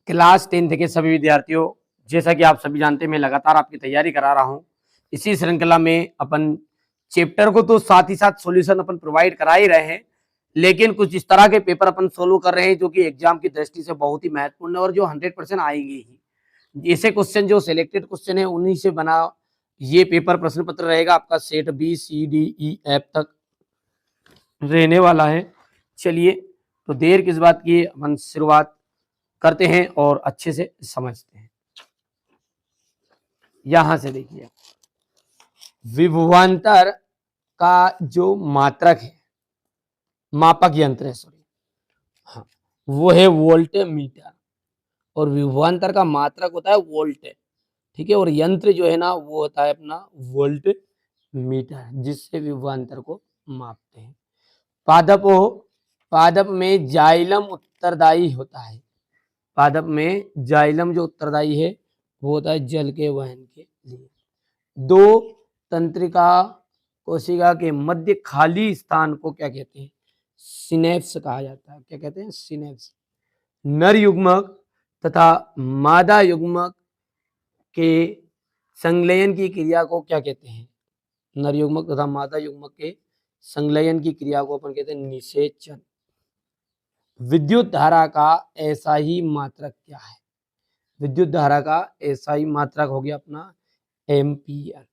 Class 10th के सभी विद्यार्थियों, जैसा कि आप सभी जानते हैं मैं लगातार आपकी तैयारी करा रहा हूँ। इसी श्रृंखला में अपन चैप्टर को तो साथ ही साथ सॉल्यूशन अपन प्रोवाइड करा ही रहे हैं, लेकिन कुछ इस तरह के पेपर अपन सोल्व कर रहे हैं जो कि एग्जाम की दृष्टि से बहुत ही महत्वपूर्ण है और जो 100% आएंगे ही। ऐसे क्वेश्चन जो सिलेक्टेड क्वेश्चन है उन्हीं से बना ये पेपर प्रश्न पत्र रहेगा। आपका set B C D E F तक रहने वाला है। चलिए तो देर किस बात की, अपन शुरुआत करते हैं और अच्छे से समझते हैं। यहां से देखिए, विभवांतर का जो मात्रक है, मापक यंत्र है, सॉरी, हाँ, वो है वोल्ट मीटर और विभवांतर का मात्रक होता है वोल्ट, ठीक है। और यंत्र जो है ना वो होता है अपना वोल्ट मीटर, जिससे विभवांतर को मापते हैं। पादप हो, पादप में जाइलम उत्तरदायी होता है। पादप में जाइलम जो उत्तरदायी है वो होता है जल के वहन के लिए। दो तंत्रिका कोशिका के मध्य खाली स्थान को क्या कहते हैं? सिनेप्स कहा जाता है। क्या कहते हैं? सिनेप्स। नर युग्मक तथा मादा युग्मक के संलयन की क्रिया को क्या कहते हैं? नर युग्मक तथा मादा युग्मक के संलयन की क्रिया को अपन कहते हैं निषेचन। विद्युत धारा का ऐसा ही मात्रक क्या है? विद्युत धारा का ऐसा ही मात्रक हो गया अपना एम्पियर।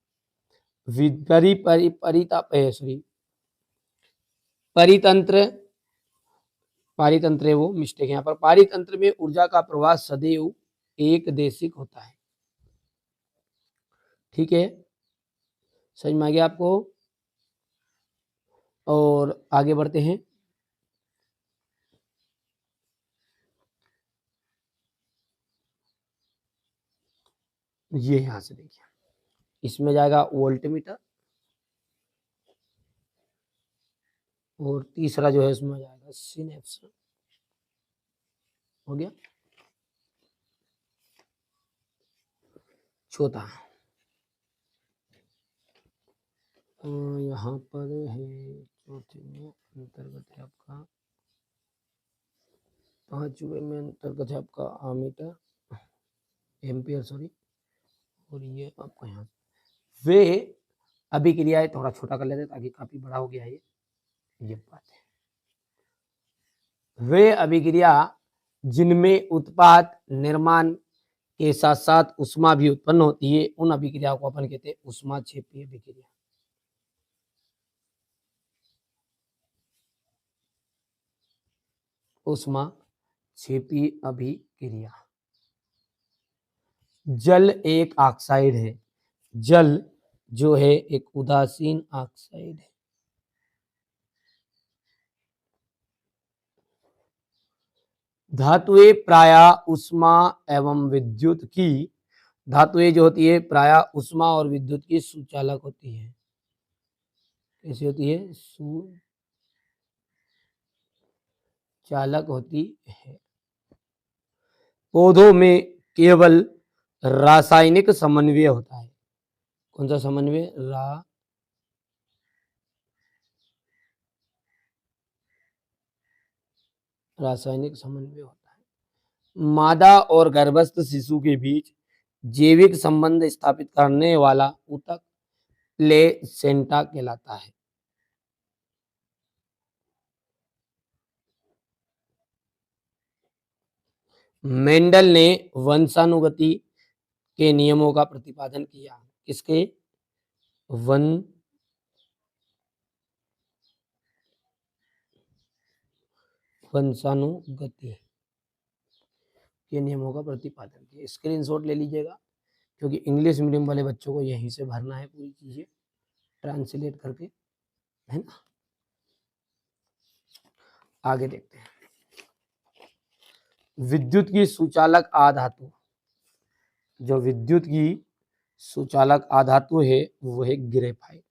परितंत्र, पारितंत्र है वो, मिस्टेक है यहाँ पर। पारितंत्र में ऊर्जा का प्रवाह सदैव एक देशिक होता है, ठीक है, समझ में आ गया आपको। और आगे बढ़ते हैं। ये यहां से देखिए, इसमें जाएगा वोल्ट मीटर और तीसरा जो है इसमें जाएगा सिनेप्स। हो गया। चौथा यहाँ पर है, चौथे में अंतर्गत है आपका, पांचवे में अंतर्गत है आपका आमीटर, एम्पियर सॉरी, और ये आपका यहाँ वे अभिक्रियाएं, थोड़ा छोटा कर लेते ताकि काफी बड़ा हो गया ये बात है। वे अभिक्रिया जिनमें उत्पाद निर्माण के साथ साथ उष्मा भी उत्पन्न होती है, उन अभिक्रियाओं को अपन कहते हैं ऊष्माक्षेपीय अभिक्रिया। ऊष्माक्षेपीय अभिक्रिया। जल एक ऑक्साइड है। जल जो है एक उदासीन ऑक्साइड है। धातुएं प्रायः ऊष्मा एवं विद्युत की, धातुएं जो होती है प्रायः ऊष्मा और विद्युत की सुचालक होती है। कैसी होती है? सुचालक होती है। पौधों में केवल रासायनिक समन्वय होता है। कौन सा समन्वय? रासायनिक समन्वय होता है। मादा और गर्भस्थ शिशु के बीच जैविक संबंध स्थापित करने वाला ऊतक प्लेसेंटा कहलाता है। मेंडल ने वंशानुगति के नियमों का प्रतिपादन किया। किसके? वंशानुगति के नियमों का प्रतिपादन किया। स्क्रीनशॉट ले लीजिएगा, क्योंकि इंग्लिश मीडियम वाले बच्चों को यहीं से भरना है पूरी चीजें ट्रांसलेट करके, है ना। आगे देखते हैं। विद्युत की सुचालक आधातु, जो विद्युत की सुचालक आधातु है वो है ग्रेफाइट।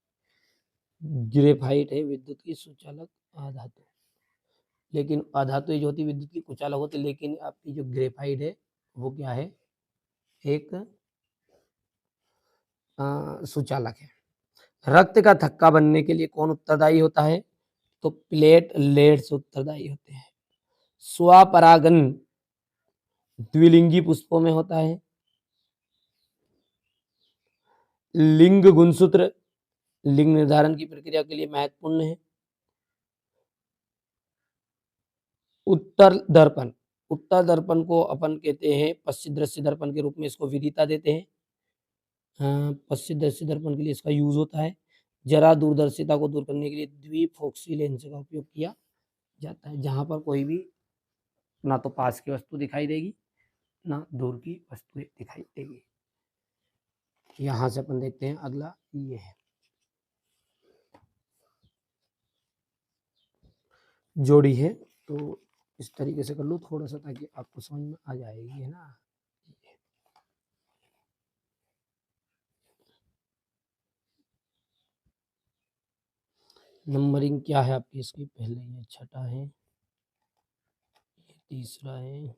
ग्रेफाइट है विद्युत की सुचालक आधातु। लेकिन आधातु जो होती है विद्युत की कुचालक होती है, लेकिन आपकी जो ग्रेफाइट है वो क्या है? एक सुचालक है। रक्त का थक्का बनने के लिए कौन उत्तरदायी होता है? तो प्लेटलेट्स उत्तरदायी होते हैं। स्वपरागन द्विलिंगी पुष्पों में होता है। लिंग गुणसूत्र लिंग निर्धारण की प्रक्रिया के लिए महत्वपूर्ण है। उत्तर दर्पण, उत्तर दर्पण को अपन कहते हैं पश्चिम दृश्य दर्पण के रूप में इसको विदिता देते हैं। पश्चिम दृश्य दर्पण के लिए इसका यूज होता है। जरा दूरदर्शिता को दूर करने के लिए द्विफोक्सी लेंस का उपयोग किया जाता है, जहां पर कोई भी ना तो पास की वस्तु दिखाई देगी ना दूर की वस्तुएं दिखाई देगी। यहां से अपन देखते हैं अगला, ये है जोड़ी है। तो इस तरीके से कर लो थोड़ा सा ताकि आपको समझ में आ जाएगी, है ना। नंबरिंग क्या है आपकी इसकी, पहले ये छठा है, ये तीसरा है,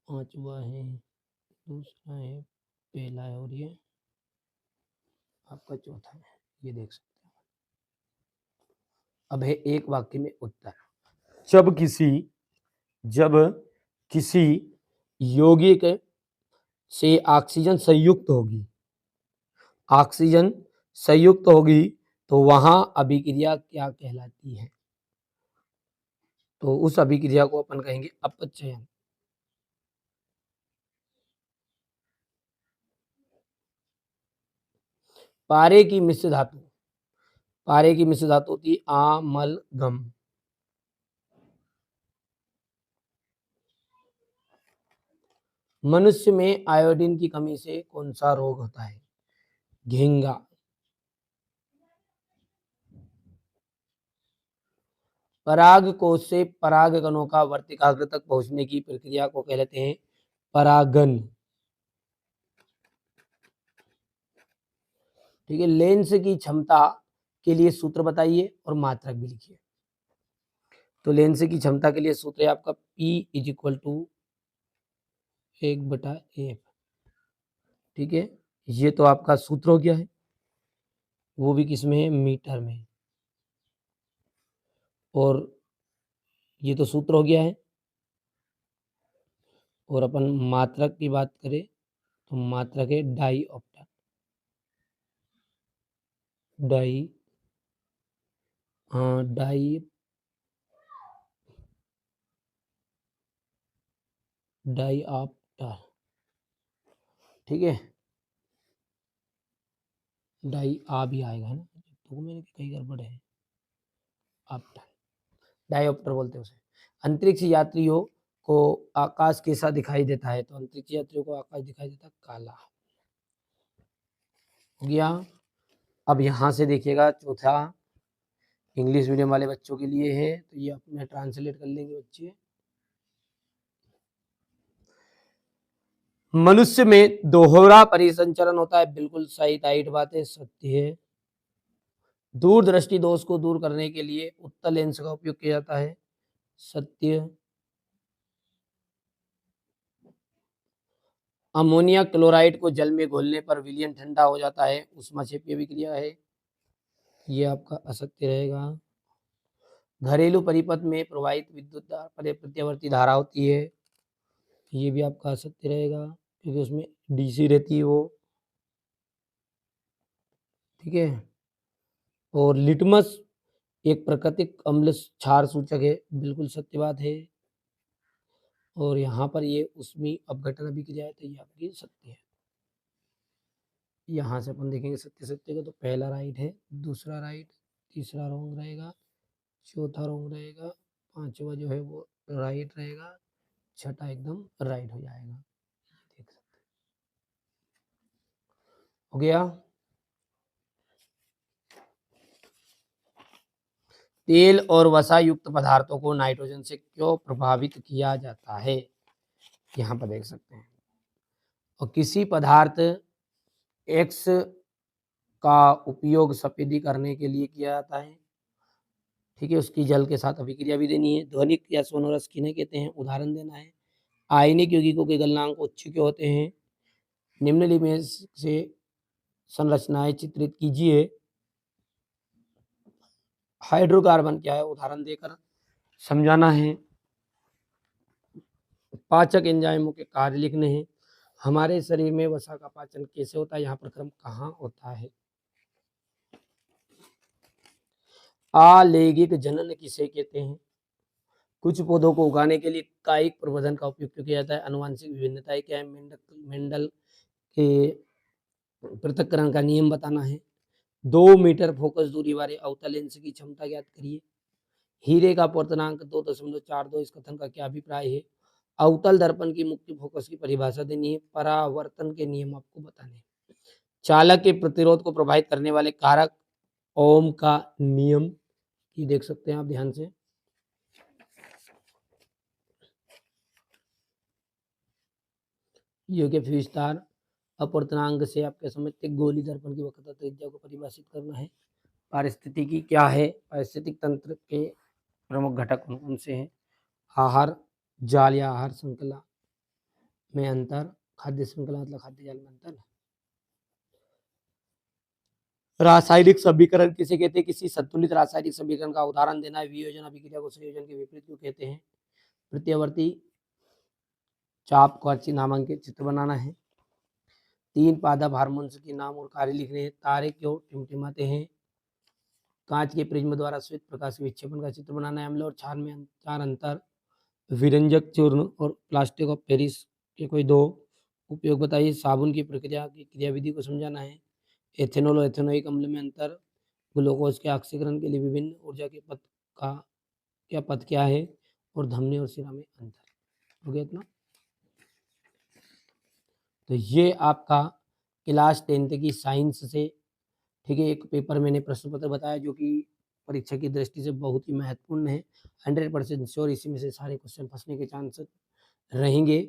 पांचवा है, दूसरा है, पहला है और ये आपका चौथा है। ये देख सकते हैं। अब है एक वाक्य में उत्तर। जब किसी यौगिक से ऑक्सीजन संयुक्त होगी तो वहां अभिक्रिया क्या कहलाती है? तो उस अभिक्रिया को अपन कहेंगे अपचयन। पारे की मिश्र धातु, पारे की मिश्र धातु होती है आमलगम। मनुष्य में आयोडीन की कमी से कौन सा रोग होता है? घेंगा। पराग कोश से परागकणों का वर्तिकाग्र तक पहुंचने की प्रक्रिया को कहते हैं परागन। ठीक है, लेंस की क्षमता के लिए सूत्र बताइए और मात्रक भी लिखिए। तो लेंस की क्षमता के लिए सूत्र है आपका P is equal to 1/F। ठीक है, ये तो आपका सूत्र हो गया है, वो भी किस में है, मीटर में। और ये तो सूत्र हो गया है। और अपन मात्रक की बात करें तो मात्रक है डाईऑप्टर। Die die डाईऑप्टर। ठीक है, डाई आ भी आएगा है ना, तो मैंने कई गड़बड़ है। ऑप्टर, डाईऑप्टर बोलते हैं उसे। अंतरिक्ष यात्रियों को आकाश कैसा दिखाई देता है? तो अंतरिक्ष यात्रियों को आकाश दिखाई देता है काला। हो गया। अब यहाँ से देखिएगा चौथा इंग्लिश मीडियम वाले बच्चों के लिए है, तो ये अपने ट्रांसलेट कर लेंगे बच्चे। मनुष्य में दोहरा परिसंचरण होता है, बिल्कुल सही टाइट बात है, सत्य है। दूरदृष्टि दोष को दूर करने के लिए उत्तल लेंस का उपयोग किया जाता है, सत्य। अमोनिया क्लोराइड को जल में घोलने पर विलयन ठंडा हो जाता है, ऊष्माक्षेपीय विक्रिया है, ये आपका असत्य रहेगा। घरेलू परिपथ में प्रवाहित विद्युत प्रत्यावर्ती धारा होती है, ये भी आपका असत्य रहेगा क्योंकि उसमें डीसी रहती है वो। ठीक है, और लिटमस एक प्राकृतिक अम्ल क्षार सूचक है, बिल्कुल सत्य बात है। और यहाँ पर ये उसमें अपघटन अभिक्रिया है, तो ये आपकी सत्य है। यहाँ से अपन देखेंगे सत्य सत्य को, तो पहला राइट है, दूसरा राइट, तीसरा रॉन्ग रहेगा, चौथा रॉन्ग रहेगा, पांचवा जो है वो राइट रहेगा, छठा एकदम राइट हो जाएगा। देख सकते हो गया। तेल और वसा युक्त पदार्थों को नाइट्रोजन से क्यों प्रभावित किया जाता है? यहाँ पर देख सकते हैं। और किसी पदार्थ एक्स का उपयोग सफेदी करने के लिए किया जाता है। ठीक है, उसकी जल के साथ अभिक्रिया भी देनी है। ध्वनिक या सोनोरस किन्हें कहते हैं? उदाहरण देना है। आयनिक यौगिकों के गलनांक उच्च क्यों होते हैं? निम्नलिखित में से संरचनाएं चित्रित कीजिए। हाइड्रोकार्बन क्या है? उदाहरण देकर समझाना है। पाचक एंजाइमों के कार्य लिखने हैं। हमारे शरीर में वसा का पाचन कैसे होता है, यहाँ पर क्रम कहाँ होता है। आलैंगिक जनन किसे कहते हैं। कुछ पौधों को उगाने के लिए कायिक प्रवर्धन का उपयोग किया जाता है। आनुवंशिक विभिन्नताएं क्या है, मेंडल के पृथक्करण का नियम बताना है। 2 मीटर फोकस दूरी वाले अवतल लेंस की क्षमता ज्ञात करिए। हीरे का अपवर्तनांक 2.42, इस कथन का क्या अभिप्राय है। अवतल दर्पण की मुक्ति फोकस की परिभाषा देनी है। परावर्तन के नियम आपको बताने हैं। चालक के प्रतिरोध को प्रभावित करने वाले कारक ओम का नियम की देख सकते हैं आप ध्यान से। योग्य विस्तार अपवर्तनांक से आप क्या समझते हैं, गोली दर्पण की वक्रता त्रिज्या को परिभाषित करना है। पारिस्थितिकी क्या है, पारिस्थितिक तंत्र के प्रमुख घटक कौन से हैं। आहार जाल या आहार श्रृंखला में अंतर, खाद्य श्रृंखला मतलब खाद्य जाल में अंतर। रासायनिक समीकरण किसे कहते हैं, किसी संतुलित रासायनिक समीकरण का उदाहरण देना है। वियोजन अभिक्रिया को संयोजन के विपरीत क्यों कहते हैं। प्रत्यावर्ती चाप को अच्छी नामांकित चित्र बनाना है। 3 पादप हार्मोन्स के नाम और कार्य लिखने हैं। तारे क्यों टिमटिमाते हैं। कांच के प्रिज्म द्वारा श्वेत प्रकाश के विक्षेपण का चित्र बनाना है। अम्ल और क्षार में 4 अंतर। विरंजक चूर्ण और प्लास्टिक ऑफ पेरिस के कोई 2 उपयोग बताइए। साबुन की प्रक्रिया की क्रियाविधि को समझाना है। एथेनॉल और एथेनोइक अम्ल में अंतर। ग्लूकोज के ऑक्सीकरण के लिए विभिन्न ऊर्जा के पथ का पथ क्या है। और धमनी और शिरा में अंतर। हो गया इतना। तो ये आपका क्लास 10th की साइंस से, ठीक है, एक पेपर मैंने प्रश्न पत्र बताया जो कि परीक्षा की दृष्टि से बहुत ही महत्वपूर्ण है। 100% श्योर इसी में से सारे क्वेश्चन फंसने के चांस रहेंगे।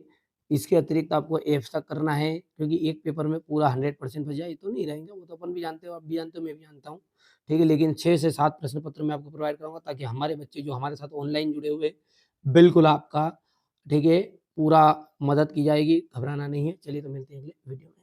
इसके अतिरिक्त आपको एफ तक करना है, क्योंकि एक पेपर में पूरा 100% फंस जाए तो नहीं रहेंगे, वो तो अपन भी जानते हो, आप भी जानते हो, मैं भी जानता हूँ, ठीक है। लेकिन 6 से 7 प्रश्न पत्र मैं आपको प्रोवाइड कराऊंगा, ताकि हमारे बच्चे जो हमारे साथ ऑनलाइन जुड़े हुए, बिल्कुल आपका, ठीक है, पूरा मदद की जाएगी, घबराना नहीं है। चलिए तो मिलते हैं अगले वीडियो में।